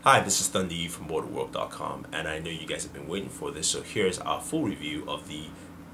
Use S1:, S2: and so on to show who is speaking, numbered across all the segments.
S1: Hi, this is Thunder from Booredatwork.com, and I know you guys have been waiting for this, so here's our full review of the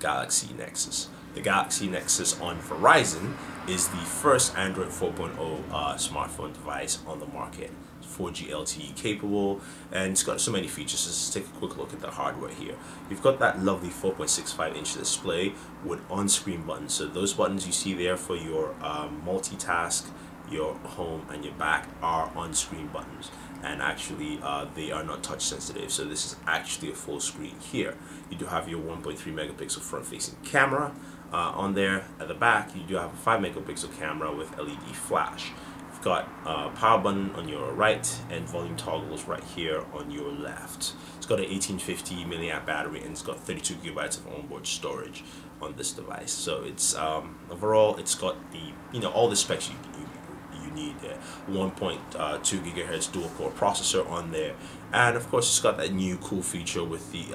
S1: Galaxy Nexus. The Galaxy Nexus on Verizon is the first Android 4.0 smartphone device on the market. It's 4G LTE capable, and it's got so many features. So let's take a quick look at the hardware here. You've got that lovely 4.65-inch display with on-screen buttons. So those buttons you see there for your multitask, your home, and your back are on-screen buttons, and actually they are not touch sensitive, so this is actually a full screen here. You do have your 1.3 megapixel front-facing camera on there. At the back you do have a 5 megapixel camera with LED flash. You've got a power button on your right and volume toggles right here on your left. It's got an 1850 milliamp battery, and it's got 32 gigabytes of onboard storage on this device. So it's overall it's got the all the specs you need there. 1.2 gigahertz dual core processor on there, and of course it's got that new cool feature with the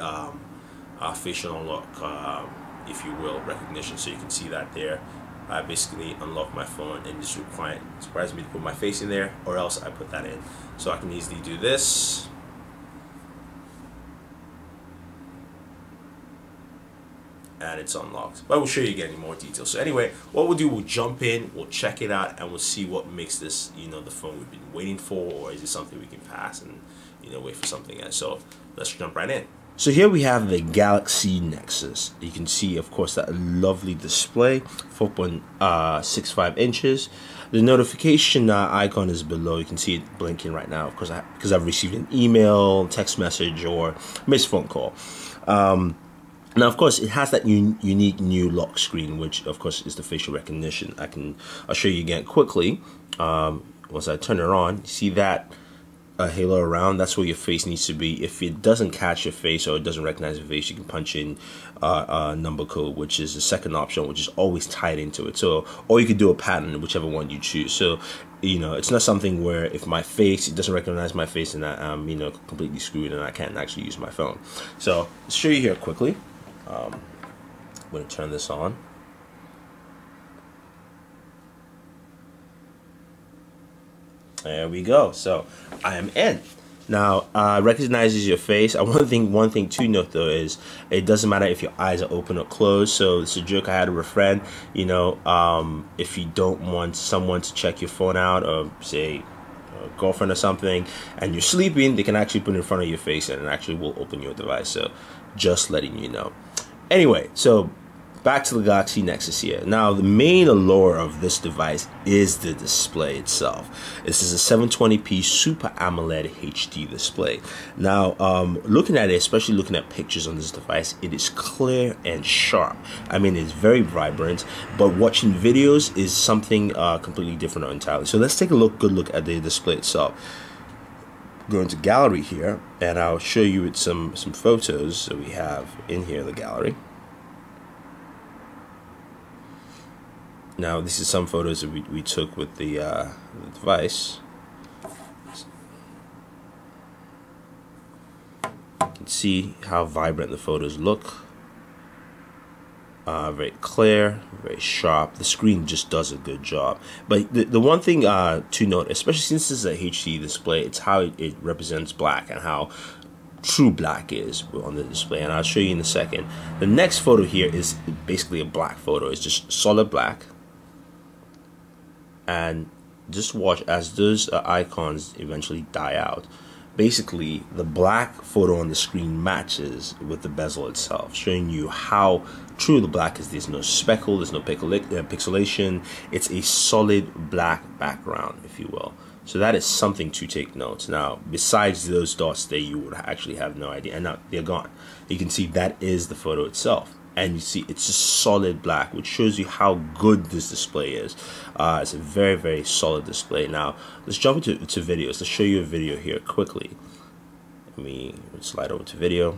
S1: facial unlock, if you will, recognition. So you can see that there. I basically unlock my phone and just requires me to put my face in there, or else I put that in. So I can easily do this. And it's unlocked, but we'll show you again in more detail. So anyway, what we'll do, we'll jump in, we'll check it out, and we'll see what makes this the phone we've been waiting for, or is it something we can pass and wait for something else. So let's jump right in. So here we have the Galaxy Nexus. You can see, of course, that lovely display, 4.65 inches. The notification icon is below. You can see it blinking right now, of course, because I've received an email, text message, or missed phone call. Now, of course, it has that unique new lock screen, which, of course, is the facial recognition. I'll show you again quickly. Once I turn it on, you see that halo around? That's where your face needs to be. If it doesn't catch your face or it doesn't recognize your face, you can punch in a number code, which is the second option, which is always tied into it. So, or you could do a pattern, whichever one you choose. So, it's not something where if it doesn't recognize my face, and I'm completely screwed and I can't actually use my phone. So, let's show you here quickly. I'm going to turn this on. There we go. So I am in. Now, recognizes your face. One thing to note though is it doesn't matter if your eyes are open or closed. So it's a joke I had with a friend. If you don't want someone to check your phone out, or say a girlfriend or something, and you're sleeping, they can actually put it in front of your face and it actually will open your device. So just letting you know. Anyway, so back to the Galaxy Nexus here. Now, the main allure of this device is the display itself. This is a 720p Super AMOLED HD display. Now, looking at it, especially looking at pictures on this device, it is clear and sharp. I mean, it's very vibrant, but watching videos is something completely different entirely. So let's take a good look at the display itself. Go into gallery here, and I'll show you some photos that we have in here, the gallery. Now, this is some photos that we took with the device. You can see how vibrant the photos look. Very clear, very sharp. The screen just does a good job. But the one thing to note, especially since this is a HD display, it's how it represents black and how true black is on the display. And I'll show you in a second. The next photo here is basically a black photo. It's just solid black. And just watch as those icons eventually die out. Basically, the black photo on the screen matches with the bezel itself, showing you how true the black is. There's no speckle, there's no pixelation. It's a solid black background, if you will. So that is something to take note. Now, besides those dots there, you would actually have no idea. And now they're gone. You can see that is the photo itself. And you see it's just solid black, which shows you how good this display is. It's a very, very solid display. Now, let's jump into videos. Let's show you a video here quickly. Let me slide over to video.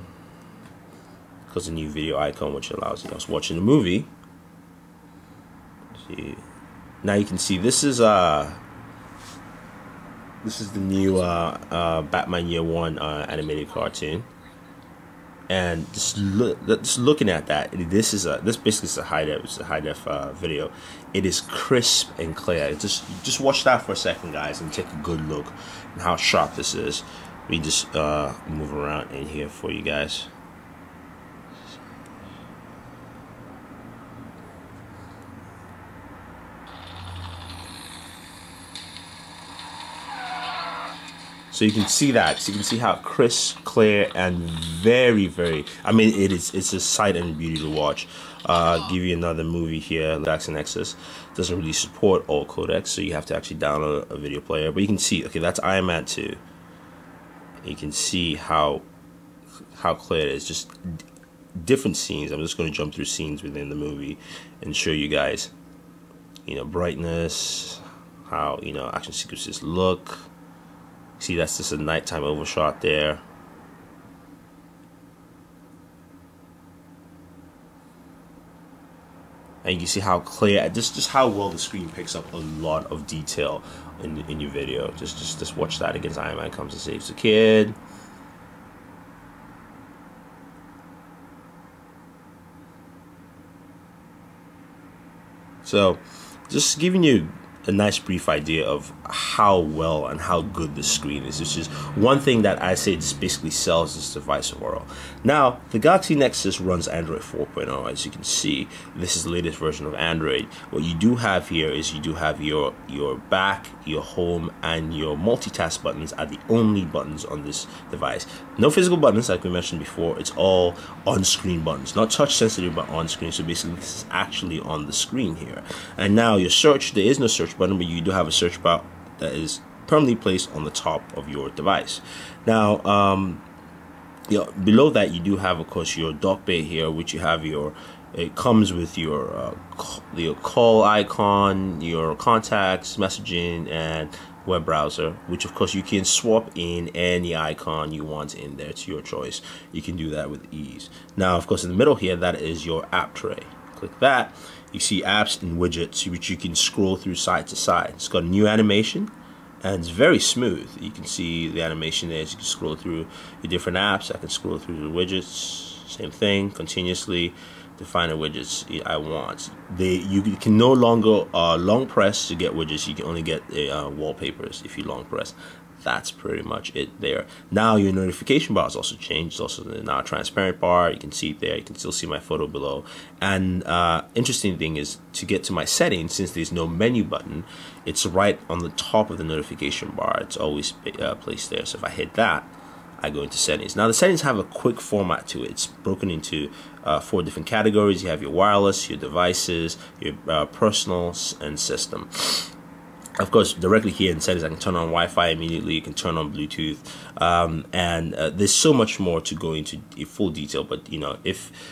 S1: Clicks a new video icon, which allows you. I was watching a movie. Let's see. Now you can see this is the new Batman Year One animated cartoon. and just looking at that, this basically is a high def video. It is crisp and clear. Just watch that for a second, guys, and take a good look at how sharp this is. Let me just move around in here for you guys. So you can see that. So you can see how crisp, clear, and very, very. I mean, it's a sight and beauty to watch. Give you another movie here. Galaxy Nexus doesn't really support all codecs, so you have to actually download a video player. But you can see, okay, that's Iron Man 2. You can see how clear it is. Just different scenes. I'm just going to jump through scenes within the movie and show you guys, brightness, how action sequences look. See, that's just a nighttime overshot there. And you can see how clear, just how well the screen picks up a lot of detail in your video. Just watch that against Iron Man comes and saves the kid. So, just giving you a nice brief idea of how well and how good the screen is. It's just one thing that I say just basically sells this device overall. Now, the Galaxy Nexus runs Android 4.0. As you can see, this is the latest version of Android. What you do have here is you do have your back, your home, and your multitask buttons are the only buttons on this device. No physical buttons, like we mentioned before. It's all on-screen buttons, not touch sensitive, but on-screen. So basically, this is actually on the screen here. And now your search, there is no search button, but you do have a search bar that is permanently placed on the top of your device. Now, below that, you do have, of course, your dock bay here, which you have it comes with your call icon, your contacts, messaging, and web browser, which of course you can swap in any icon you want in there to your choice. You can do that with ease. Now, of course, in the middle here, that is your app tray. Click that. You see apps and widgets, which you can scroll through side to side. It's got a new animation, and it's very smooth. You can see the animation there. You can scroll through your different apps. I can scroll through the widgets. Same thing, continuously define the widgets I want. You can no longer long press to get widgets. You can only get wallpapers if you long press. That's pretty much it there. Now your notification bar has also changed. It's also now a transparent bar. You can see it there. You can still see my photo below. And interesting thing is, to get to my settings, since there's no menu button, it's right on the top of the notification bar. It's always placed there. So if I hit that, I go into settings. Now the settings have a quick format to it. It's broken into 4 different categories. You have your wireless, your devices, your personal, and system. Of course, directly here in settings, I can turn on Wi-Fi immediately. You can turn on Bluetooth, and there's so much more to go into full detail. But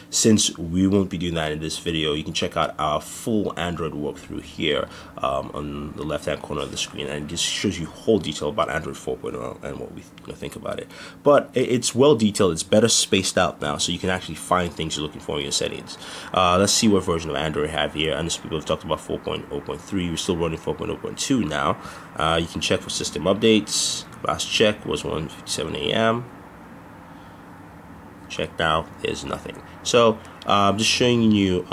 S1: since we won't be doing that in this video, you can check out our full Android walkthrough here on the left-hand corner of the screen, and it just shows you whole detail about Android 4.0 and what we think about it. But it's well detailed. It's better spaced out now, so you can actually find things you're looking for in your settings. Let's see what version of Android I have here. And this people have talked about 4.0.3. We're still running 4.0.2 now. You can check for system updates. Last check was 1:57 a.m. Check now, there's nothing. So I'm just showing you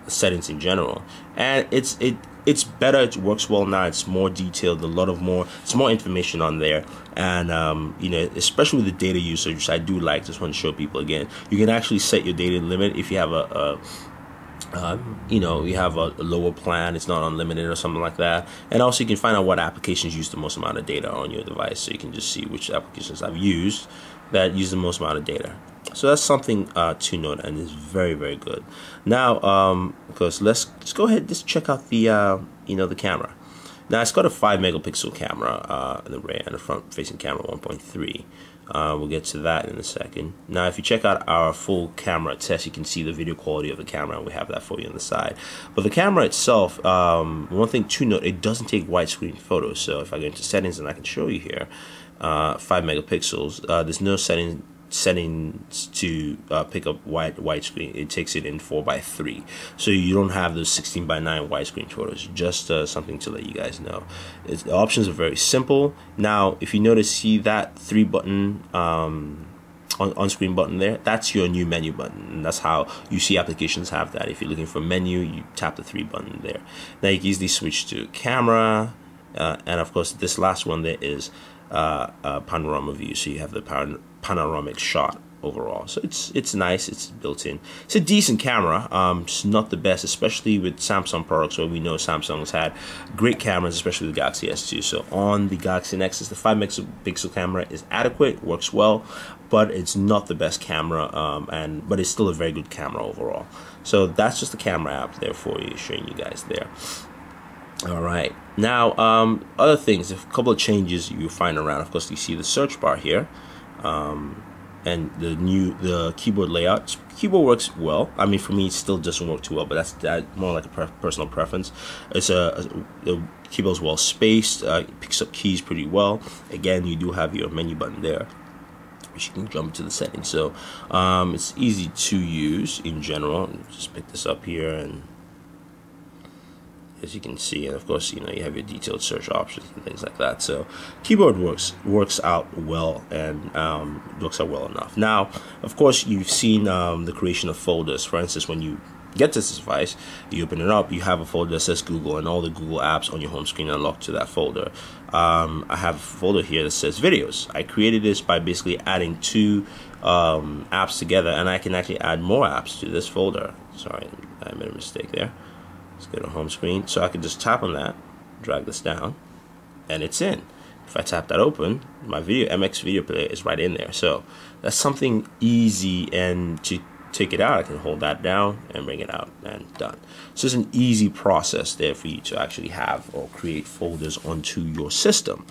S1: settings in general, and it's better. It works well now. It's more detailed, it's more information on there, and especially with the data usage, which I do like. Just want to show people again, you can actually set your data limit if you have you have a lower plan. It's not unlimited or something like that. And also you can find out what applications use the most amount of data on your device, so you can just see which applications I've used that use the most amount of data. So that's something to note, and it's very, very good. Now, because let's go ahead, just check out the the camera. Now it's got a 5 megapixel camera in the rear, and a front facing camera 1.3. We'll get to that in a second. Now, if you check out our full camera test, you can see the video quality of the camera, and we have that for you on the side. But the camera itself, one thing to note, it doesn't take widescreen photos. So if I go into settings, and I can show you here, 5 megapixels, there's no settings to pick up widescreen. It takes it in 4:3, so you don't have those 16:9 widescreen photos. Just something to let you guys know. The options are very simple. Now, if you notice, see that 3-button on-screen button there, that's your new menu button, and that's how you see applications have that. If you're looking for menu, you tap the 3 button there. Now you can easily switch to camera, and of course this last one there is panorama view, so you have the panoramic shot overall. So it's nice, it's built in. It's a decent camera. It's not the best, especially with Samsung products, where we know Samsung's had great cameras, especially with the Galaxy S2. So on the Galaxy Nexus, the 5 megapixel camera is adequate, works well, but it's not the best camera, but it's still a very good camera overall. So that's just the camera app there for you, showing you guys there. All right, now other things, a couple of changes you find around. Of course, you see the search bar here, and the keyboard layout. Keyboard works well. I mean, for me, it still doesn't work too well, but that's more like a personal preference. It's the keyboard's well spaced. It picks up keys pretty well. Again, you do have your menu button there, which you can jump to the settings. So it's easy to use in general. Just pick this up here, and as you can see, and of course, you know, you have your detailed search options and things like that. So keyboard works out well, and works out well enough. Now, of course, you've seen the creation of folders. For instance, when you get to this device, you open it up, you have a folder that says Google, and all the Google apps on your home screen are locked to that folder. I have a folder here that says videos. I created this by basically adding 2 apps together, and I can actually add more apps to this folder. Sorry, I made a mistake there. Let's go to home screen. So I can just tap on that, drag this down, and it's in. If I tap that open, my MX video player is right in there. So that's something easy, and to take it out, I can hold that down and bring it out, and done. So it's an easy process there for you to actually have or create folders onto your system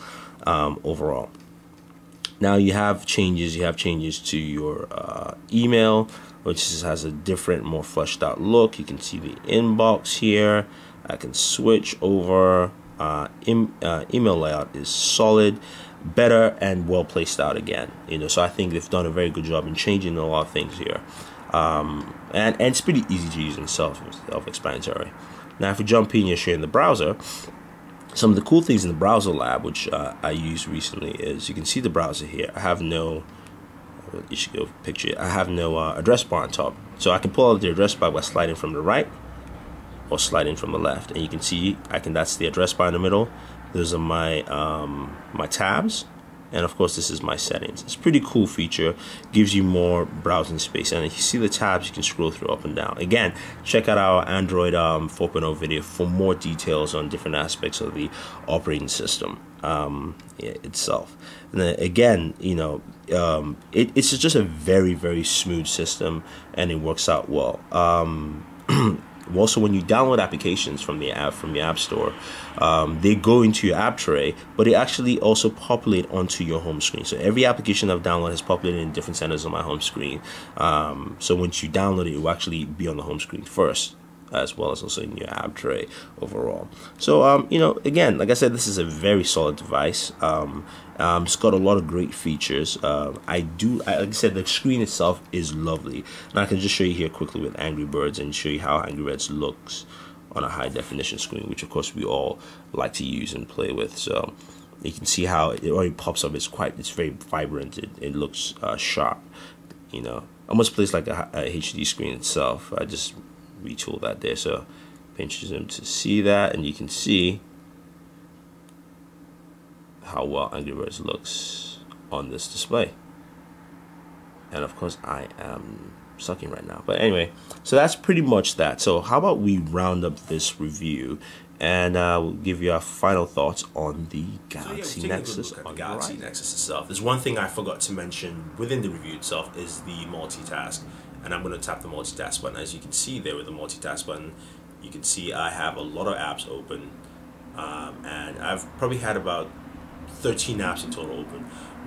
S1: overall. Now you have changes. You have changes to your email, which has a different, more fleshed out look. You can see the inbox here. I can switch over. Email layout is solid, better, and well placed out again. You know, so I think they've done a very good job in changing a lot of things here. And it's pretty easy to use and self-explanatory. Now, if we jump in here, in the browser, some of the cool things in the browser lab, which I used recently, is you can see the browser here. I have no, you should go picture it. I have no address bar on top, so I can pull out the address bar by sliding from the right or sliding from the left, and you can see that's the address bar in the middle. Those are my my tabs. And of course, this is my settings. It's a pretty cool feature, gives you more browsing space. And if you see the tabs, you can scroll through up and down. Again, check out our Android 4.0 video for more details on different aspects of the operating system itself. And then again, you know, it's just a very, very smooth system, and it works out well. Also, when you download applications from the App Store, they go into your app tray, but they actually also populate onto your home screen. So every application I've downloaded has populated in different centers on my home screen. So once you download it, it will actually be on the home screen first, as well as also in your app tray overall. So you know, again, like I said, this is a very solid device. It's got a lot of great features. Like I said, the screen itself is lovely, and I can just show you here quickly with Angry Birds and show you how Angry Birds looks on a high definition screen, which of course we all like to use and play with. So you can see how it already pops up. It's very vibrant. It looks sharp. You know, almost plays like a HD screen itself. I just retool that there, so pinch zoom to see that, and you can see how well Angry Birds looks on this display. And of course, I am sucking right now, but anyway, so that's pretty much that. So how about we round up this review, and we'll give you our final thoughts on the Galaxy Nexus. On the Galaxy Nexus itself, there's one thing I forgot to mention within the review itself, is the multitask. And I'm going to tap the multitask button. As you can see there with the multitask button, you can see I have a lot of apps open, and I've probably had about 13 apps in total open,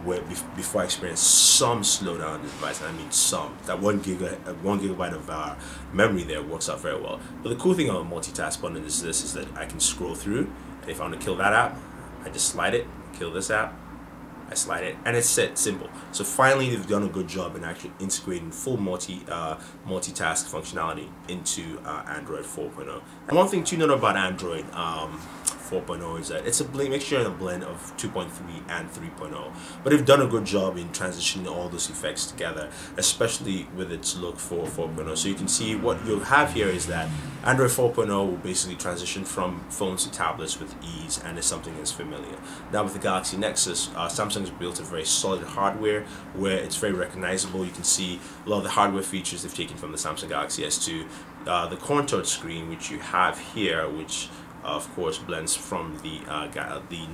S1: where before I experienced some slowdown on the device, and I mean some. That 1 gigabyte of memory there works out very well. But the cool thing on the multitask button is that I can scroll through, and if I want to kill that app, I just slide it, kill this app, I slide it, and it's set simple. So finally, they've done a good job in actually integrating full multitask functionality into Android 4.0. And one thing to note about Android 4.0 is that it's a mixture and a blend of 2.3 and 3.0, but they've done a good job in transitioning all those effects together, especially with its look for 4.0. So you can see what you'll have here is that Android 4.0 will basically transition from phones to tablets with ease, and it's something that's familiar. Now with the Galaxy Nexus, Samsung's built a very solid hardware where it's very recognizable. You can see a lot of the hardware features they've taken from the Samsung Galaxy S2. The contoured screen, which you have here, which of course blends from the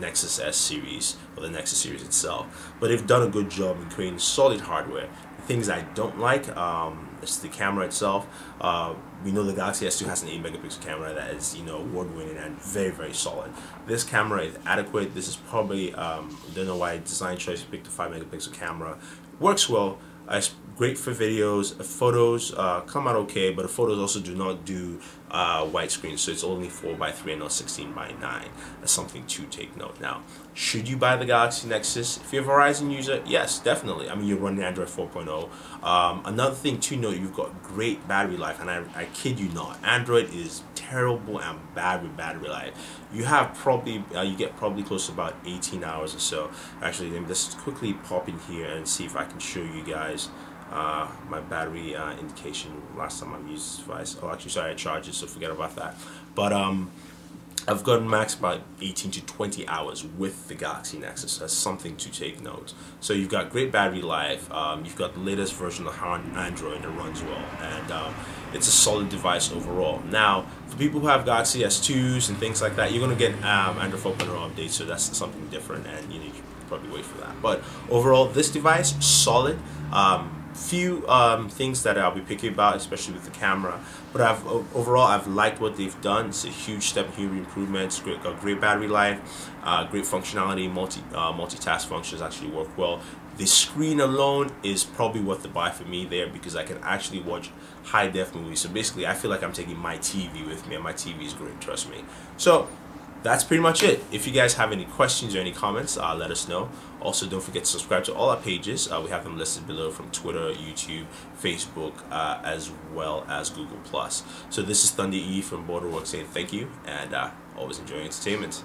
S1: Nexus S series, or the Nexus series itself. But they've done a good job in creating solid hardware. The things I don't like is the camera itself. We know the Galaxy S2 has an 8 megapixel camera that is, award-winning and very, very solid. This camera is adequate. This is probably, don't know why design choice picked a 5 megapixel camera. Works well. It's great for videos. Photos come out okay, but the photos also do not do widescreen, so it's only 4:3 and not 16:9. That's something to take note. Now, should you buy the Galaxy Nexus? If you're a Verizon user, yes, definitely. I mean, you're running Android 4.0. Another thing to note, you've got great battery life, and I kid you not, Android is terrible and bad with battery life. You have probably you get probably close to about 18 hours or so. Actually, let me just quickly pop in here and see if I can show you guys my battery indication last time I've used this device. Oh, actually, sorry, I charged it, so forget about that. But I've gotten max about 18 to 20 hours with the Galaxy Nexus. That's something to take note. So you've got great battery life. You've got the latest version of Android that runs well, and it's a solid device overall. Now, for people who have Galaxy S2s and things like that, you're going to get Android 4.0 updates, so that's something different, and you can probably wait for that. But overall, this device, solid. Few things that I'll be picky about, especially with the camera, but overall I've liked what they've done. It's a huge step in human improvements. Got great battery life, great functionality, multitask functions actually work well. The screen alone is probably worth the buy for me there, because I can actually watch high def movies. So basically I feel like I'm taking my TV with me, and my TV is great, trust me. So that's pretty much it. If you guys have any questions or any comments, let us know. Also, don't forget to subscribe to all our pages. We have them listed below from Twitter, YouTube, Facebook, as well as Google+. So this is Thunder E from Booredatwork saying thank you, and always enjoy entertainment.